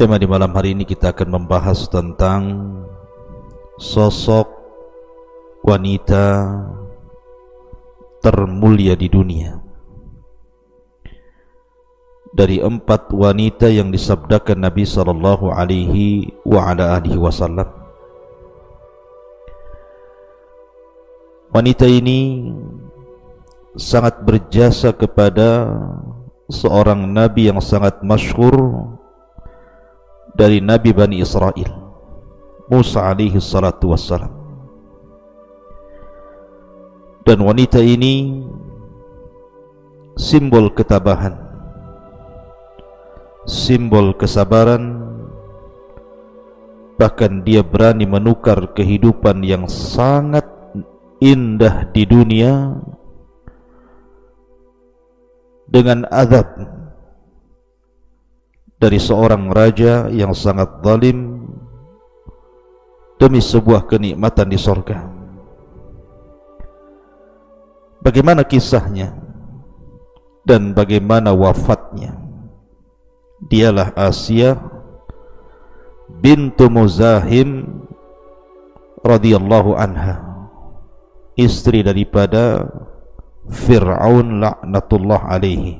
Tema di malam hari ini kita akan membahas tentang sosok wanita termulia di dunia. Dari 4 wanita yang disabdakan Nabi sallallahu alaihi wasallam. Wanita ini sangat berjasa kepada seorang nabi yang sangat masyhur dari Nabi Bani Israel, Musa alaihi salatu wassalam. Dan wanita ini simbol ketabahan, simbol kesabaran, bahkan dia berani menukar kehidupan yang sangat indah di dunia dengan azab dari seorang raja yang sangat zalim demi sebuah kenikmatan di surga. Bagaimana kisahnya dan bagaimana wafatnya? Dialah Asiyah bintu Muzahim radhiyallahu anha, istri daripada Fir'aun laknatullah alaihi.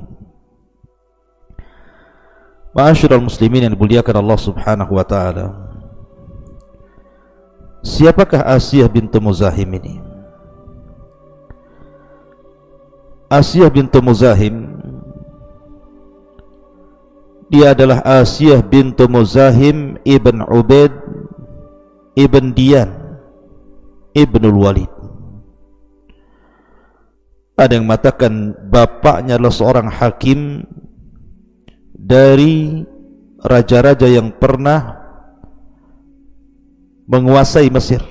Ma'asyiral muslimin yang dimuliakan Allah subhanahu wa ta'ala, siapakah Asiyah bintu Muzahim ini? Asiyah bintu Muzahim, dia adalah Asiyah bintu Muzahim ibn Ubaid ibn Diyan ibnul Walid. Ada yang mengatakan bapaknya adalah seorang hakim dari raja-raja yang pernah menguasai Mesir.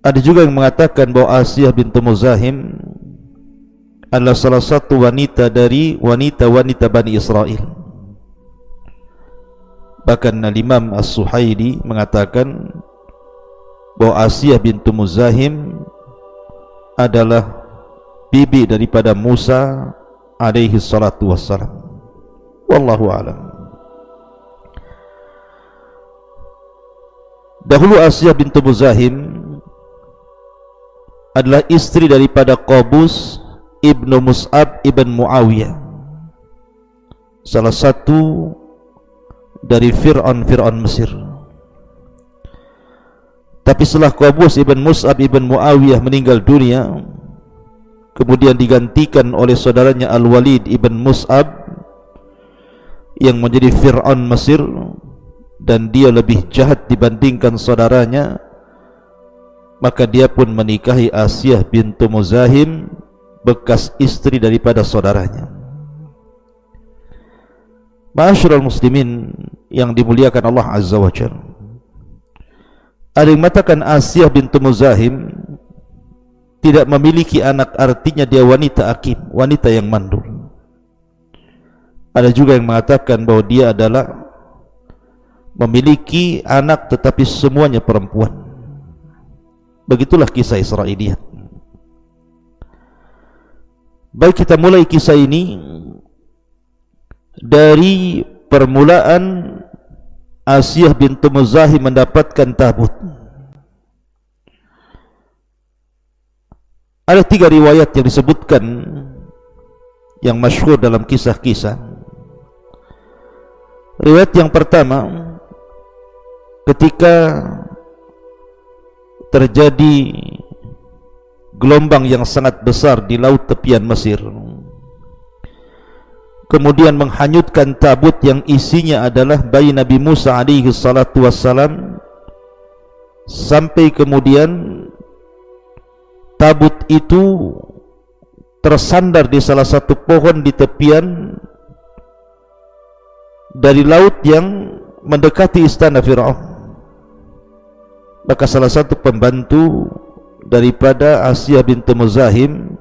Ada juga yang mengatakan bahwa Asiyah bintu Muzahim adalah salah satu wanita dari wanita-wanita Bani Israel. Bahkan Al-Imam As-Suhaili mengatakan bahwa Asiyah bintu Muzahim adalah bibi daripada Musa alaihi salatu wassalam. Wallahu a'lam. Dahulu Asiyah bintu Muzahim adalah istri daripada Qabus ibnu Mus'ab ibn Muawiyah, salah satu dari Fir'aun Mesir. Tapi setelah Qabus ibn Mus'ab ibn Muawiyah meninggal dunia, kemudian digantikan oleh saudaranya Al-Walid ibn Mus'ab yang menjadi Fir'aun Mesir, dan dia lebih jahat dibandingkan saudaranya. Maka dia pun menikahi Asiyah bintu Muzahim, bekas istri daripada saudaranya. Ma'asyiral muslimin yang dimuliakan Allah azza wa jalla, ada yang mengatakan Asiyah bintu Muzahim tidak memiliki anak, artinya dia wanita akim, wanita yang mandul. Ada juga yang mengatakan bahwa dia adalah memiliki anak tetapi semuanya perempuan. Begitulah kisah Israiliyat. Baik, kita mulai kisah ini dari permulaan Asiyah bintu Muzahim mendapatkan tabut. Ada 3 riwayat yang disebutkan yang masyhur dalam kisah-kisah. Riwayat yang pertama, ketika terjadi gelombang yang sangat besar di laut tepian Mesir, kemudian menghanyutkan tabut yang isinya adalah bayi Nabi Musa alaihi salatu wassalam, sampai kemudian tabut itu tersandar di salah satu pohon di tepian dari laut yang mendekati istana Fir'aun. Maka salah satu pembantu daripada Asiyah bintu Muzahim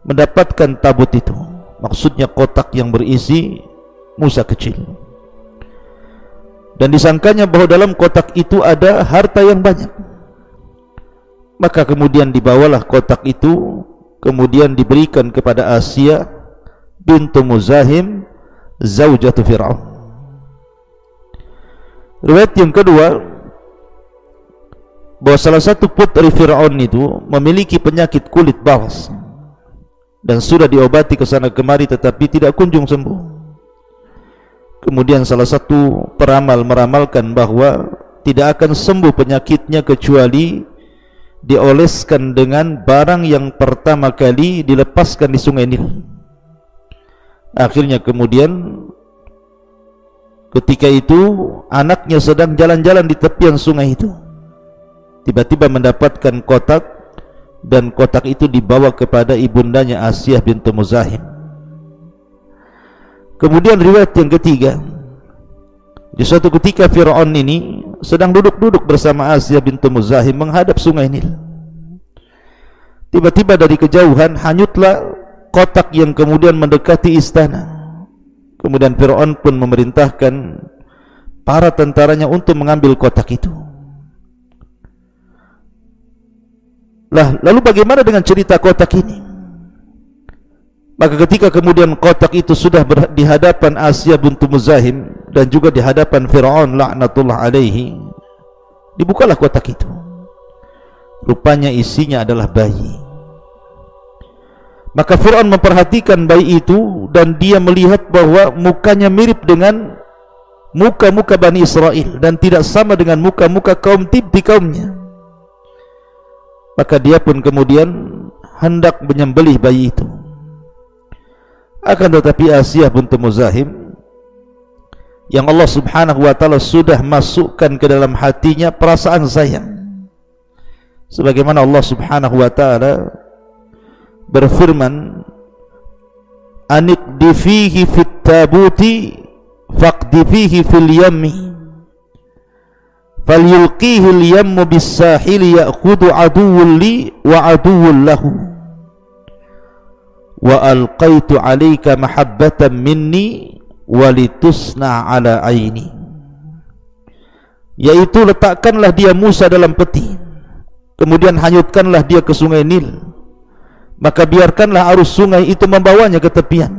mendapatkan tabut itu, maksudnya kotak yang berisi Musa kecil, dan disangkanya bahwa dalam kotak itu ada harta yang banyak. Maka kemudian dibawalah kotak itu, kemudian diberikan kepada Asiyah bintu Muzahim zaujatu Fir'aun. Riwayat yang kedua, bahwa salah satu putri Fir'aun itu memiliki penyakit kulit baras dan sudah diobati ke sana kemari tetapi tidak kunjung sembuh. Kemudian salah satu peramal meramalkan bahwa tidak akan sembuh penyakitnya kecuali dioleskan dengan barang yang pertama kali dilepaskan di sungai Nil. Akhirnya kemudian ketika itu anaknya sedang jalan-jalan di tepian sungai itu, tiba-tiba mendapatkan kotak, dan kotak itu dibawa kepada ibundanya Asiyah bintu Muzahim. Kemudian riwayat yang ketiga, di suatu ketika Fir'aun ini sedang duduk-duduk bersama Asiyah bintu Muzahim menghadap sungai Nil. Tiba-tiba dari kejauhan hanyutlah kotak yang kemudian mendekati istana. Kemudian Fir'aun pun memerintahkan para tentaranya untuk mengambil kotak itu. Lalu bagaimana dengan cerita kotak ini? Maka ketika kemudian kotak itu sudah di hadapan Asiyah bintu Muzahim dan juga di hadapan Fir'aun laknatullah alaihi, dibukalah kotak itu. Rupanya isinya adalah bayi. Maka Fir'aun memperhatikan bayi itu dan dia melihat bahwa mukanya mirip dengan muka-muka Bani Israel dan tidak sama dengan muka-muka kaum Tibti kaumnya. Maka dia pun kemudian hendak menyembelih bayi itu. Akan tetapi Asiyah bintu Muzahim, yang Allah subhanahu wa ta'ala sudah masukkan ke dalam hatinya perasaan sayang, sebagaimana Allah subhanahu wa ta'ala berfirman, anikdi fihi fit tabuti faqdi fihi fil yammi falyulqihi al yammu bis sahili ya'khudhu aduwwun li wa aduwwun lahu wa alqaitu alayka mahabbatan minni walitusna ala aini, yaitu letakkanlah dia Musa dalam peti, kemudian hanyutkanlah dia ke sungai Nil, maka biarkanlah arus sungai itu membawanya ke tepian.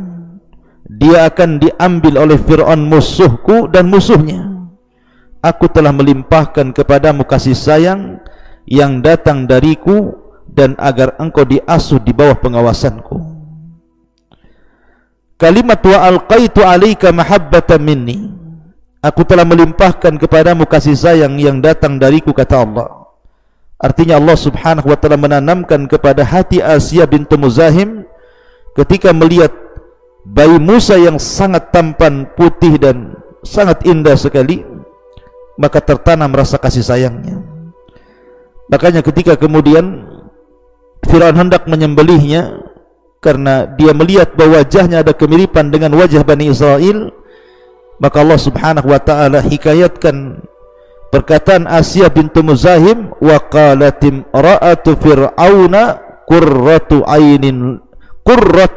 Dia akan diambil oleh Fir'aun musuhku dan musuhnya. Aku telah melimpahkan kepadamu kasih sayang yang datang dariku, dan agar engkau diasuh di bawah pengawasanku. Kalimat wa alqaitu alaika mahabbatan minni, aku telah melimpahkan kepadamu kasih sayang yang datang dariku, kata Allah. Artinya Allah subhanahu wa ta'ala menanamkan kepada hati Asiyah bintu Muzahim ketika melihat bayi Musa yang sangat tampan, putih dan sangat indah sekali, maka tertanam rasa kasih sayangnya. Makanya ketika kemudian Fir'aun hendak menyembelihnya, karena dia melihat bahwa wajahnya ada kemiripan dengan wajah Bani Israel, maka Allah subhanahu wa ta'ala hikayatkan perkataan Asiyah bintu Muzahim, wa qalatim ra'atu fir'auna qurratu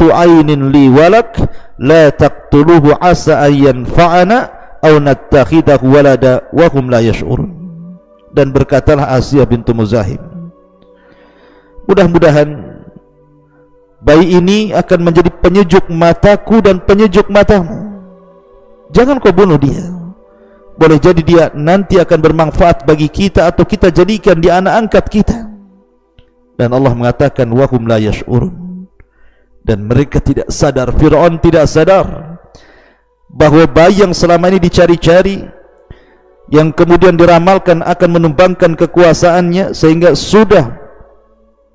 aynin li walak la taqtuluhu asa an yanfa'ana aw nattakhidahu walada wa hum la yash'urun. Dan berkatalah Asiyah bintu Muzahim, mudah-mudahan bayi ini akan menjadi penyejuk mataku dan penyejuk matamu. Jangan kau bunuh dia. Boleh jadi dia nanti akan bermanfaat bagi kita, atau kita jadikan dia anak angkat kita. Dan Allah mengatakan wahum la yash'urun, dan mereka tidak sadar, Fir'aun tidak sadar bahwa bayi yang selama ini dicari-cari, yang kemudian diramalkan akan menumbangkan kekuasaannya sehingga sudah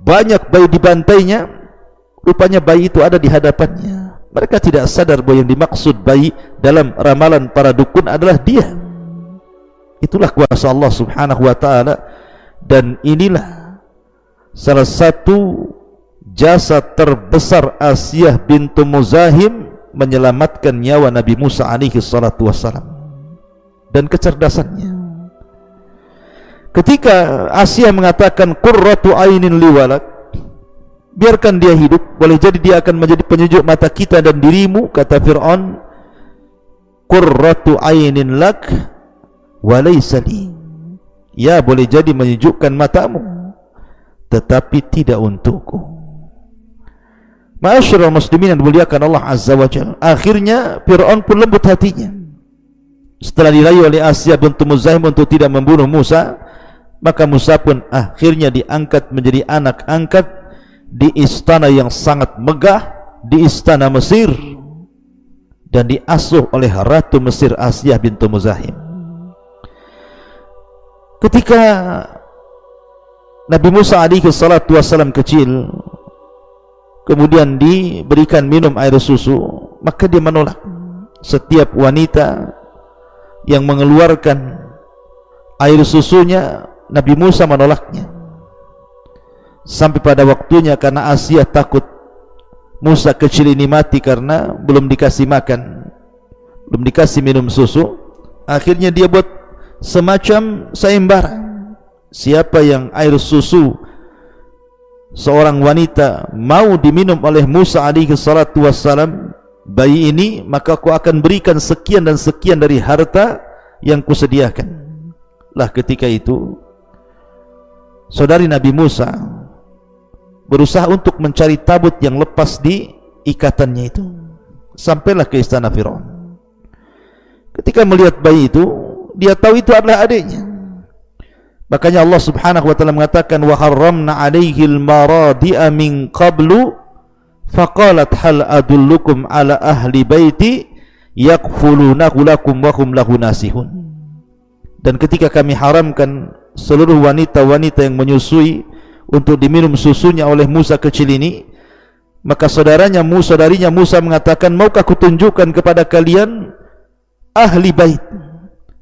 banyak bayi dibantainya, rupanya bayi itu ada di hadapannya. Mereka tidak sadar bahwa yang dimaksud bayi dalam ramalan para dukun adalah dia. Itulah kuasa Allah subhanahu wa ta'ala. Dan inilah salah satu jasa terbesar Asiyah bintu Muzahim menyelamatkan nyawa Nabi Musa alaihi salatu wassalam, dan kecerdasannya. Ketika Asiyah mengatakan qurratu ainin liwalak, biarkan dia hidup, boleh jadi dia akan menjadi penyejuk mata kita dan dirimu, kata Fir'aun, qurratu ainin lak wa laysa li, ya boleh jadi menyejukkan matamu tetapi tidak untukku. Ma'asyiral muslimin yang dimuliakan Allah Azza wa Jalla, akhirnya Fir'aun pun lembut hatinya. Setelah dirayu oleh Asiyah bintu Muzahim untuk tidak membunuh Musa, maka Musa pun akhirnya diangkat menjadi anak angkat di istana yang sangat megah, di istana Mesir, dan diasuh oleh Ratu Mesir Asiyah bintu Muzahim. Ketika Nabi Musa alaihi salatu wassalam kecil, kemudian diberikan minum air susu, maka dia menolak. Setiap wanita yang mengeluarkan air susunya, Nabi Musa menolaknya. Sampai pada waktunya, karena Asiyah takut Musa kecil ini mati karena belum dikasih makan, belum dikasih minum susu, akhirnya dia buat semacam sayembara. Siapa yang air susu seorang wanita mau diminum oleh Musa alaihi salatu wassalam, bayi ini, maka aku akan berikan sekian dan sekian dari harta yang kusediakan. Lah ketika itu saudari Nabi Musa berusaha untuk mencari tabut yang lepas di ikatannya itu. Sampailah ke istana Firaun. Ketika melihat bayi itu, dia tahu itu adalah adiknya. Makanya Allah Subhanahu wa taala mengatakan, wa harramna 'alaihil maradi'a min qablu faqalat hal adullukum ala ahli baiti yakfulunahu lakum wa hum lahu nasihun. Dan ketika kami haramkan seluruh wanita-wanita yang menyusui untuk diminum susunya oleh Musa kecil ini, maka saudarinya Musa mengatakan, maukah kutunjukkan kepada kalian ahli bait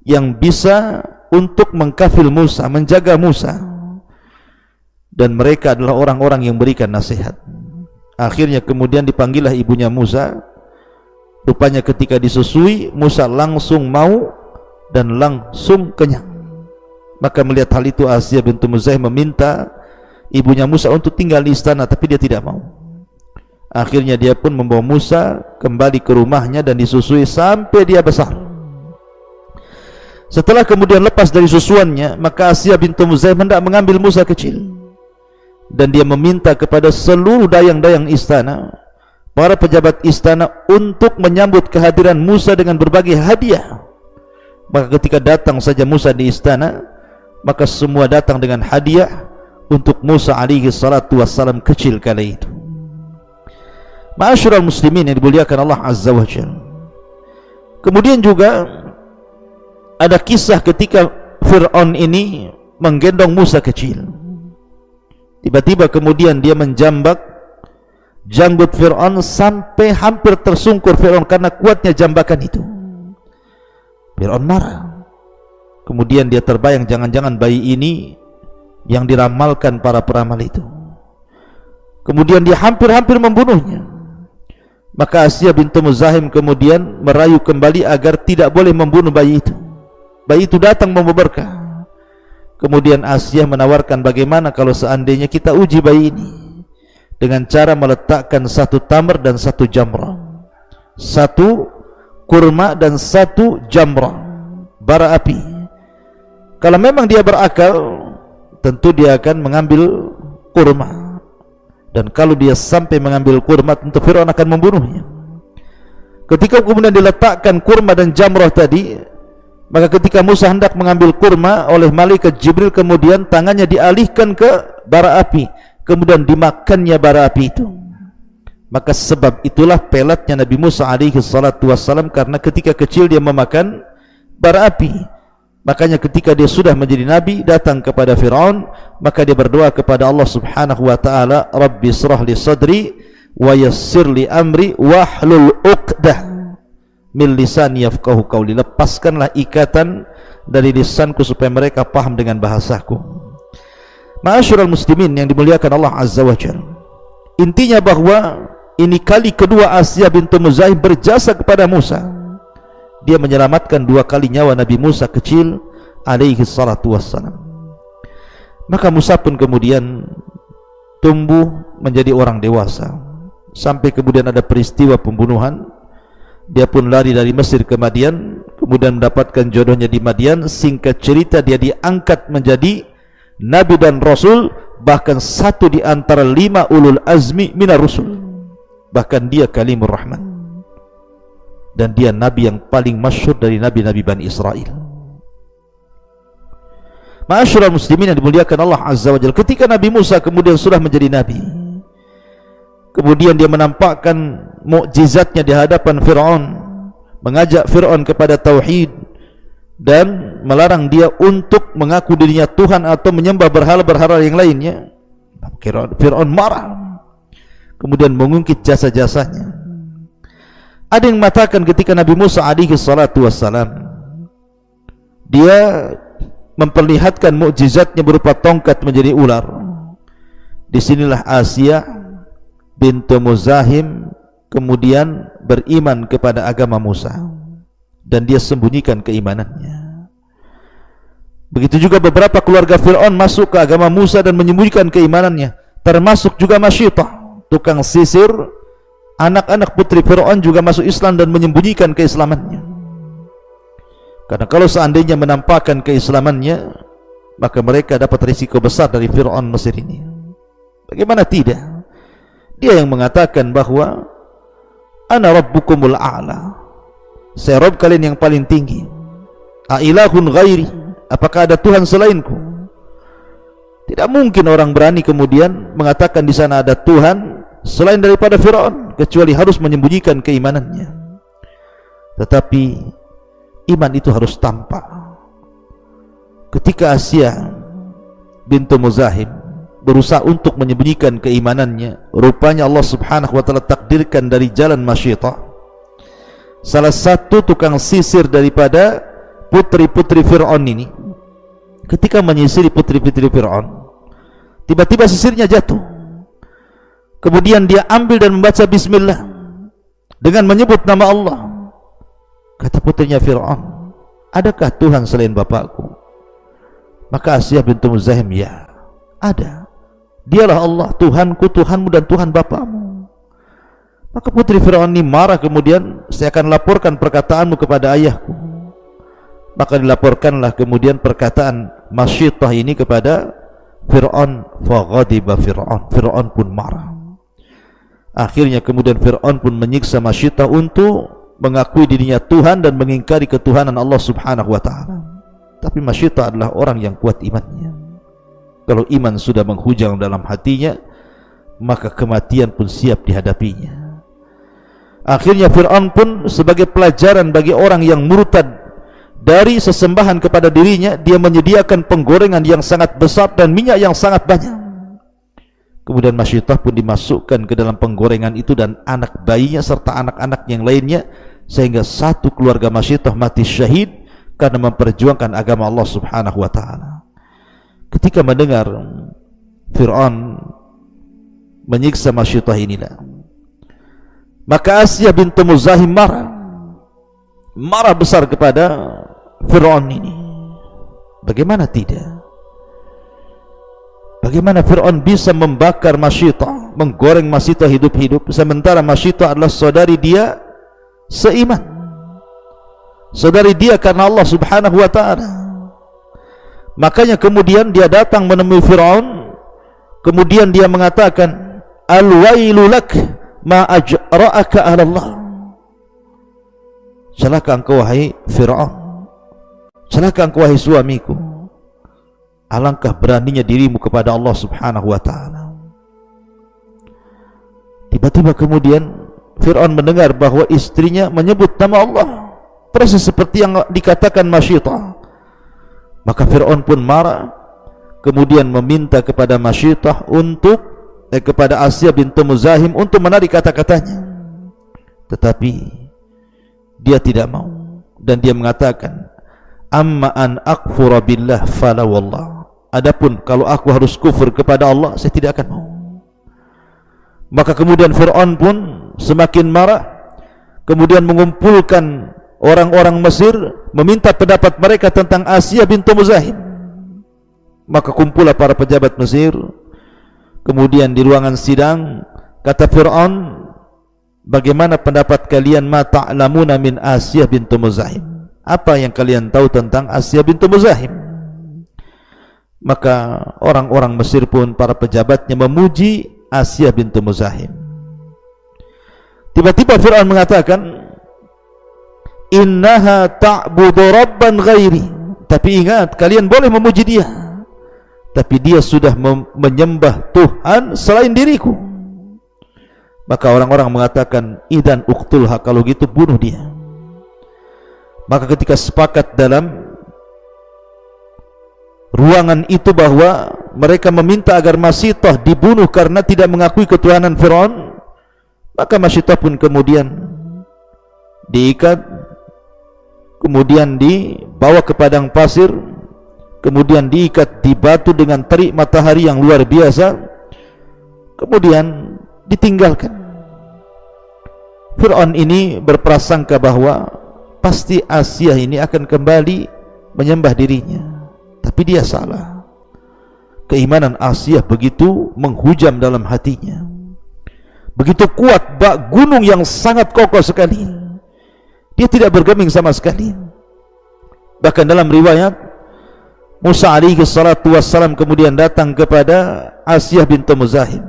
yang bisa untuk mengkafil Musa, menjaga Musa, dan mereka adalah orang-orang yang berikan nasihat. Akhirnya kemudian dipanggillah ibunya Musa. Rupanya ketika disusui, Musa langsung mau dan langsung kenyang. Maka melihat hal itu, Asiyah bintu Muzahim meminta ibunya Musa untuk tinggal di istana, tapi dia tidak mau. Akhirnya dia pun membawa Musa kembali ke rumahnya dan disusui sampai dia besar. Setelah kemudian lepas dari susuannya, maka Asiyah bintu Muzahim hendak mengambil Musa kecil, dan dia meminta kepada seluruh dayang-dayang istana, para pejabat istana, untuk menyambut kehadiran Musa dengan berbagai hadiah. Maka ketika datang saja Musa di istana, maka semua datang dengan hadiah untuk Musa alaihi salatu wassalam kecil kala itu. Ma'asyiral muslimin yang dimuliakan Allah Azza wa Jalla. Kemudian juga ada kisah ketika Fir'aun ini menggendong Musa kecil. Tiba-tiba kemudian dia menjambak janggut Fir'aun sampai hampir tersungkur Fir'aun karena kuatnya jambakan itu. Fir'aun marah. Kemudian dia terbayang, jangan-jangan bayi ini yang diramalkan para peramal itu. Kemudian dia hampir-hampir membunuhnya. Maka Asiyah bintu Muzahim kemudian merayu kembali agar tidak boleh membunuh bayi itu. Bayi itu datang membawa berkah. Kemudian Asiyah menawarkan, bagaimana kalau seandainya kita uji bayi ini dengan cara meletakkan satu tamr dan satu jamrah, satu kurma dan satu jamrah, bara api. Kalau memang dia berakal, tentu dia akan mengambil kurma, dan kalau dia sampai mengambil kurma, tentu Fir'aun akan membunuhnya. Ketika kemudian diletakkan kurma dan jamrah tadi, maka ketika Musa hendak mengambil kurma, oleh malaikat Jibril kemudian tangannya dialihkan ke bara api, kemudian dimakannya bara api itu. Maka sebab itulah pelatnya Nabi Musa alaihi salatu wassalam, karena ketika kecil dia memakan bara api. Makanya ketika dia sudah menjadi nabi, datang kepada Fir'aun, maka dia berdoa kepada Allah Subhanahu wa taala, Rabbi shrah li sadri wa yassir li amri wahlul 'uqdah min lisani yafqahu qawli. Lepaskanlah ikatan dari lisanku supaya mereka paham dengan bahasaku. Ma'asyiral muslimin yang dimuliakan Allah Azza wa Jalla, intinya bahwa ini kali kedua Asiyah bintu Muzahim berjasa kepada Musa. Dia menyelamatkan dua kali nyawa Nabi Musa kecil alaihi salatu wassalam. Maka Musa pun kemudian tumbuh menjadi orang dewasa, sampai kemudian ada peristiwa pembunuhan. Dia pun lari dari Mesir ke Madian, kemudian mendapatkan jodohnya di Madian. Singkat cerita, dia diangkat menjadi Nabi dan Rasul, bahkan satu di antara 5 ulul azmi minar rusul. bahkan dia kalimur rahman, dan dia nabi yang paling masyhur dari nabi-nabi Bani Israel. Ma'asyiral muslimin yang dimuliakan Allah Azza wa Jalla, ketika Nabi Musa kemudian sudah menjadi nabi, kemudian dia menampakkan mukjizatnya di hadapan Fir'aun, mengajak Fir'aun kepada tauhid dan melarang dia untuk mengaku dirinya Tuhan atau menyembah berhala-berhala yang lainnya. Fir'aun marah, kemudian mengungkit jasa-jasanya. Ada yang mengatakan ketika Nabi Musa alaihi salatu wassalam, dia memperlihatkan mukjizatnya berupa tongkat menjadi ular. Disinilah Asia bintu Muzahim kemudian beriman kepada agama Musa, dan dia sembunyikan keimanannya. Begitu juga beberapa keluarga Fir'aun masuk ke agama Musa dan menyembunyikan keimanannya, termasuk juga Masyitah, tukang sisir. Anak-anak putri Fir'aun juga masuk Islam dan menyembunyikan keislamannya, karena kalau seandainya menampakkan keislamannya, maka mereka dapat risiko besar dari Fir'aun Mesir ini. Bagaimana tidak? Dia yang mengatakan bahwa ana rabbukumul a'la, saya Rabb kalian yang paling tinggi. A'ilahun ghairi, apakah ada Tuhan selainku? Tidak mungkin orang berani kemudian mengatakan di sana ada Tuhan selain daripada Fir'aun, kecuali harus menyembunyikan keimanannya. Tetapi iman itu harus tampak. Ketika Asia bintu Muzahim berusaha untuk menyembunyikan keimanannya, rupanya Allah subhanahu wa ta'ala takdirkan dari jalan Masyitah, salah satu tukang sisir daripada putri-putri Fir'aun ini, ketika menyisiri putri-putri Fir'aun, tiba-tiba sisirnya jatuh. Kemudian dia ambil dan membaca bismillah dengan menyebut nama Allah. Kata putrinya Fir'aun, adakah Tuhan selain bapakku? Maka Asia bintu Muzahim, ya ada, dialah Allah, Tuhanku, Tuhanmu, dan Tuhan bapakmu. Maka putri Fir'aun ini marah, kemudian saya akan laporkan perkataanmu kepada ayahku. Maka dilaporkanlah kemudian perkataan Masyitah ini kepada Fir'aun. Faghadiba Fir'aun, Fir'aun pun marah. Akhirnya kemudian Fir'aun pun menyiksa Masyitah untuk mengakui dirinya Tuhan dan mengingkari ketuhanan Allah subhanahu wa ta'ala. Tapi Masyitah adalah orang yang kuat imannya. Kalau iman sudah menghujam dalam hatinya, maka kematian pun siap dihadapinya. Akhirnya Fir'aun pun sebagai pelajaran bagi orang yang murtad dari sesembahan kepada dirinya, dia menyediakan penggorengan yang sangat besar dan minyak yang sangat banyak. Kemudian Masyitah pun dimasukkan ke dalam penggorengan itu dan anak bayinya serta anak-anak yang lainnya, sehingga satu keluarga Masyitah mati syahid karena memperjuangkan agama Allah subhanahu wa ta'ala. Ketika mendengar Fir'aun menyiksa Masyitah inilah, maka Asia bintu Muzahim marah besar kepada Fir'aun ini. Bagaimana tidak? Bagaimana Fir'aun bisa membakar Masyitah, menggoreng Masyitah hidup-hidup, sementara Masyitah adalah saudari dia seiman, saudari dia karena Allah subhanahu wa ta'ala. Makanya kemudian dia datang menemui Fir'aun, kemudian dia mengatakan, al-wailu lak ma ajra'aka alallah. Celaka engkau wahai Fir'aun, celaka engkau wahai suamiku, alangkah beraninya dirimu kepada Allah subhanahu wa ta'ala. Tiba-tiba kemudian Fir'aun mendengar bahwa istrinya menyebut nama Allah, persis seperti yang dikatakan Masyitah. Maka Fir'aun pun marah, kemudian meminta kepada Masyitah untuk kepada Asia bintu Muzahim untuk menarik kata-katanya. Tetapi dia tidak mau, dan dia mengatakan, amma an akfura billah fala wallah, adapun kalau aku harus kufur kepada Allah, saya tidak akan mau. Maka kemudian Fir'aun pun semakin marah, kemudian mengumpulkan orang-orang Mesir, meminta pendapat mereka tentang Asia bintu Muzahim. Maka kumpullah para pejabat Mesir. Kemudian di ruangan sidang kata Fir'aun, bagaimana pendapat kalian, ma ta'lamuna min Asia bintu Muzahim, apa yang kalian tahu tentang Asia bintu Muzahim? Maka orang-orang Mesir pun, para pejabatnya, memuji Asia bintu Muzahim. Tiba-tiba Fir'aun mengatakan, innaha ta'budu rabban ghairi. Tapi ingat, kalian boleh memuji dia, tapi dia sudah menyembah Tuhan selain diriku. Maka orang-orang mengatakan, idan uqtulha, kalau gitu bunuh dia. Maka ketika sepakat dalam ruangan itu bahwa mereka meminta agar Masitah dibunuh karena tidak mengakui ketuhanan Fir'aun, maka Masitah pun kemudian diikat, kemudian dibawa ke padang pasir, kemudian diikat di batu dengan terik matahari yang luar biasa, kemudian ditinggalkan. Fir'aun ini berprasangka bahwa pasti Asiyah ini akan kembali menyembah dirinya, tapi dia salah. Keimanan Asiyah begitu menghujam dalam hatinya, begitu kuat, bak gunung yang sangat kokoh sekali. Dia tidak bergeming sama sekali. Bahkan dalam riwayat, Musa alaihi salatu wassalam kemudian datang kepada Asiyah bintu Muzahim.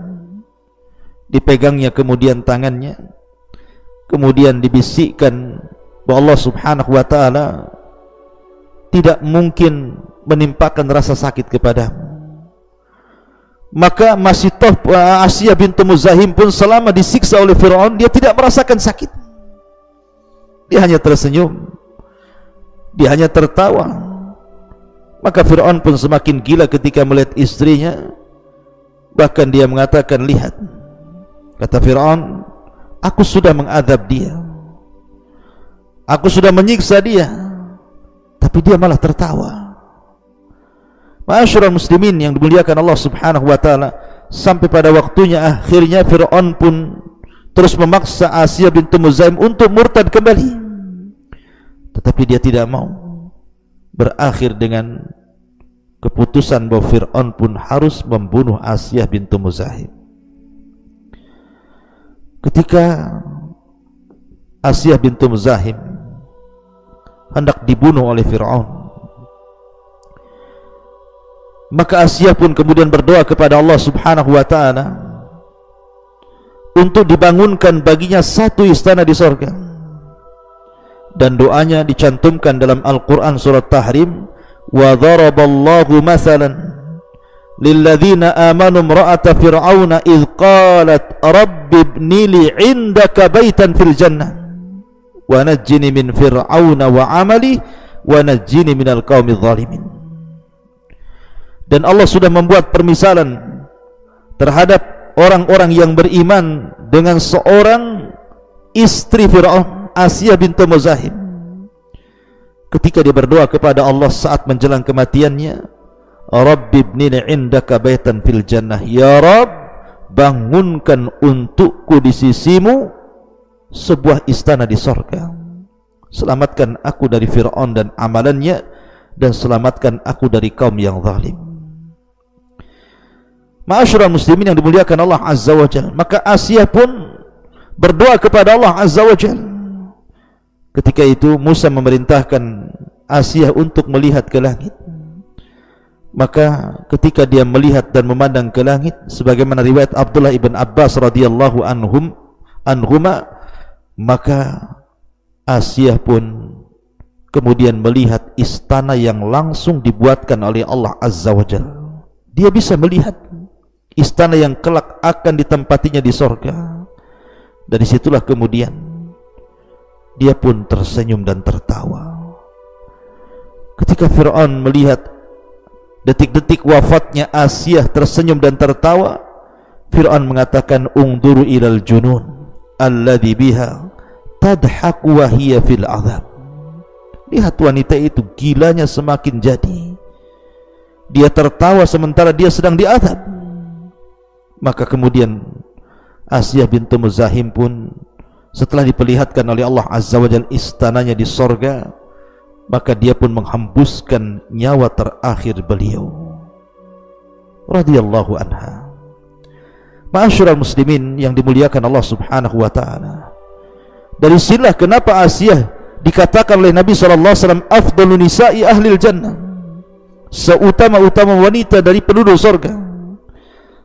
Dipegangnya kemudian tangannya, kemudian dibisikkan bahwa Allah subhanahu wa ta'ala tidak mungkin menimpakan rasa sakit kepadamu. Maka Masitah Asiyah bintu Muzahim pun selama disiksa oleh Fir'aun, dia tidak merasakan sakit. Dia hanya tersenyum, dia hanya tertawa. Maka Fir'aun pun semakin gila ketika melihat istrinya. Bahkan dia mengatakan, lihat, kata Fir'aun, aku sudah mengadab dia, aku sudah menyiksa dia, tapi dia malah tertawa. Ma'asyiral muslimin yang dimuliakan Allah subhanahu wa ta'ala, sampai pada waktunya akhirnya Fir'aun pun terus memaksa Asiyah bintu Muzahim untuk murtad kembali, tetapi dia tidak mau. Berakhir dengan keputusan bahwa Fir'aun pun harus membunuh Asiyah bintu Muzahim. Ketika Asiyah bintu Muzahim hendak dibunuh oleh Fir'aun, maka Asiyah pun kemudian berdoa kepada Allah subhanahu wa ta'ala untuk dibangunkan baginya satu istana di surga. Dan doanya dicantumkan dalam Al-Quran surat Tahrim, wa dharaballahu mathalan lilladzina amanu imra'ata fir'auna idh qalat rabbi ibni li 'indaka baitan fil jannah wa najjini min fir'auna wa 'amali wa najjini minal qaumidh dhalimin. Dan Allah sudah membuat permisalan terhadap orang-orang yang beriman dengan seorang istri Fir'aun, Asiyah bintu Muzahim. Ketika dia berdoa kepada Allah saat menjelang kematiannya, Rabbi ibnini indaka baitan fil jannah, ya Rabb, bangunkan untukku di sisimu sebuah istana di surga. Selamatkan aku dari Fir'aun dan amalannya, dan selamatkan aku dari kaum yang zalim. Ma'asyiral muslimin yang dimuliakan Allah azza wa jalla, maka Asiyah pun berdoa kepada Allah azza wa jalla. Ketika itu Musa memerintahkan Asiyah untuk melihat ke langit. Maka ketika dia melihat dan memandang ke langit, sebagaimana riwayat Abdullah ibn Abbas radhiyallahu anhuma, maka Asiyah pun kemudian melihat istana yang langsung dibuatkan oleh Allah azza wa jalla. Dia bisa melihat istana yang kelak akan ditempatinya di surga. Dari situlah kemudian dia pun tersenyum dan tertawa. Ketika Fir'aun melihat detik-detik wafatnya Asiyah tersenyum dan tertawa, Fir'aun mengatakan, ungduru ilal junun alladhi biha tadhaku wa hiya fil azab. Lihat wanita itu, gilanya semakin jadi. Dia tertawa sementara dia sedang diazab. Maka kemudian Asiyah bintu Muzahim pun setelah diperlihatkan oleh Allah azza wa jalla istananya di sorga, maka dia pun menghembuskan nyawa terakhir beliau radhiyallahu anha. Ma'asyiral muslimin yang dimuliakan Allah subhanahu wa ta'ala, dari sinilah kenapa Asiyah dikatakan oleh Nabi SAW afdalun nisa'i ahlil jannah, seutama-utama wanita dari penduduk surga.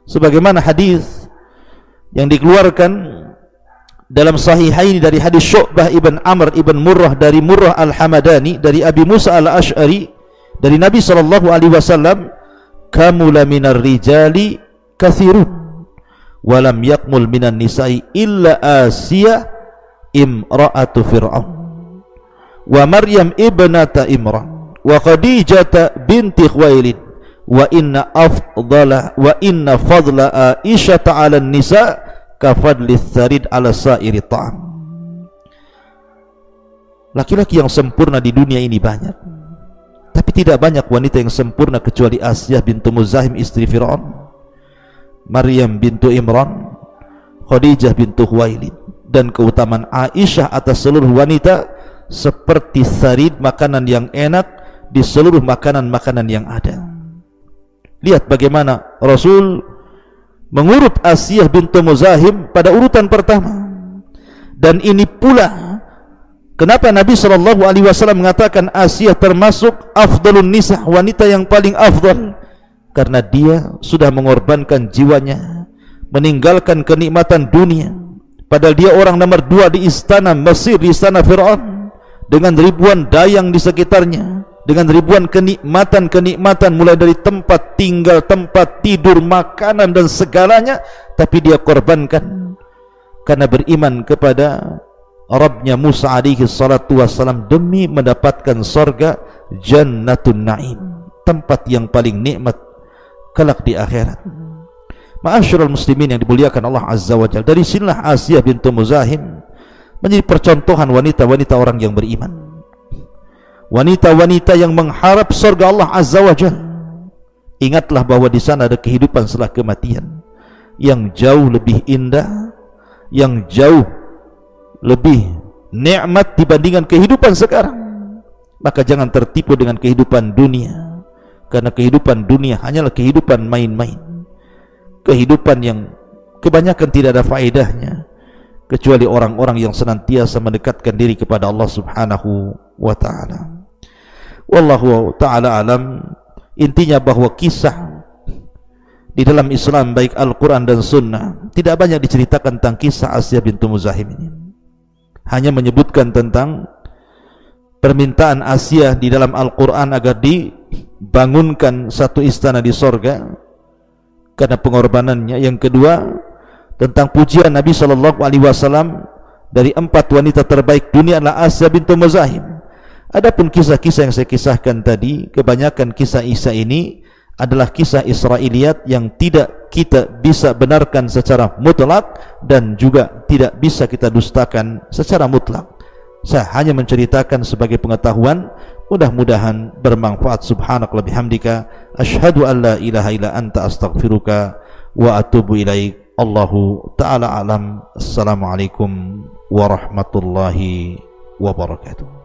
Sebagaimana hadis yang dikeluarkan dalam sahihaini dari hadis Syu'bah ibn Amr ibn Murrah dari Murrah al-Hamadani dari Abi Musa al-Ash'ari dari Nabi SAW, kamula minar rijali kathirun walam yakmul minan nisa'i illa Asiyah imra'atu Fir'aun wa Maryam ibnata Imran wa Khadijata binti Khuwailid wa inna fadla Aisyah ta'ala nisa' kafadli tharid ala sa'iri ta'am. Laki-laki yang sempurna di dunia ini banyak, tapi tidak banyak wanita yang sempurna kecuali Asiyah bintu Muzahim istri Fir'aun, Maryam bintu Imran, Khadijah bintu Khuwailid. Dan keutamaan Aisyah atas seluruh wanita seperti tharid, makanan yang enak di seluruh makanan-makanan yang ada. Lihat bagaimana Rasul mengurut Asiyah bintu Muzahim pada urutan pertama. Dan ini pula kenapa Nabi SAW mengatakan Asiyah termasuk afdalun nisa, wanita yang paling afdal, karena dia sudah mengorbankan jiwanya, meninggalkan kenikmatan dunia, padahal dia orang nomor 2 di istana Mesir, di istana Fir'aun, dengan ribuan dayang di sekitarnya, dengan ribuan kenikmatan mulai dari tempat tinggal, tempat tidur, makanan dan segalanya, tapi dia korbankan karena beriman kepada Rabbnya Musa alaihi salatu wassalam demi mendapatkan sorga Jannatun Na'im, tempat yang paling nikmat kelak di akhirat. Ma'asyiral muslimin yang dimuliakan Allah Azza wa Jalla, dari sinilah Asiyah bintu Muzahim menjadi percontohan wanita-wanita orang yang beriman, wanita-wanita yang mengharap surga Allah Azza wa Jalla. Ingatlah bahwa di sana ada kehidupan setelah kematian yang jauh lebih indah, yang jauh lebih nikmat dibandingkan kehidupan sekarang. Maka jangan tertipu dengan kehidupan dunia, karena kehidupan dunia hanyalah kehidupan main-main, kehidupan yang kebanyakan tidak ada faedahnya, kecuali orang-orang yang senantiasa mendekatkan diri kepada Allah Subhanahu wa ta'ala. Wallahu ta'ala alam. Intinya bahwa kisah di dalam Islam, baik Al-Quran dan Sunnah, tidak banyak diceritakan tentang kisah Asiyah bintu Muzahim ini. Hanya menyebutkan tentang permintaan Asiyah di dalam Al-Quran agar dibangunkan satu istana di sorga karena pengorbanannya. Yang kedua, tentang pujian Nabi SAW dari 4 wanita terbaik dunia adalah Asiyah bintu Muzahim. Adapun kisah-kisah yang saya kisahkan tadi, kebanyakan kisah-kisah ini adalah kisah Israiliyat yang tidak kita bisa benarkan secara mutlak dan juga tidak bisa kita dustakan secara mutlak. Saya hanya menceritakan sebagai pengetahuan, mudah-mudahan bermanfaat. Subhanakallahumma bihamdika asyhadu an la ilaha illa anta astaghfiruka wa atubu ilaik. Allahu ta'ala alam. Assalamualaikum warahmatullahi wabarakatuh.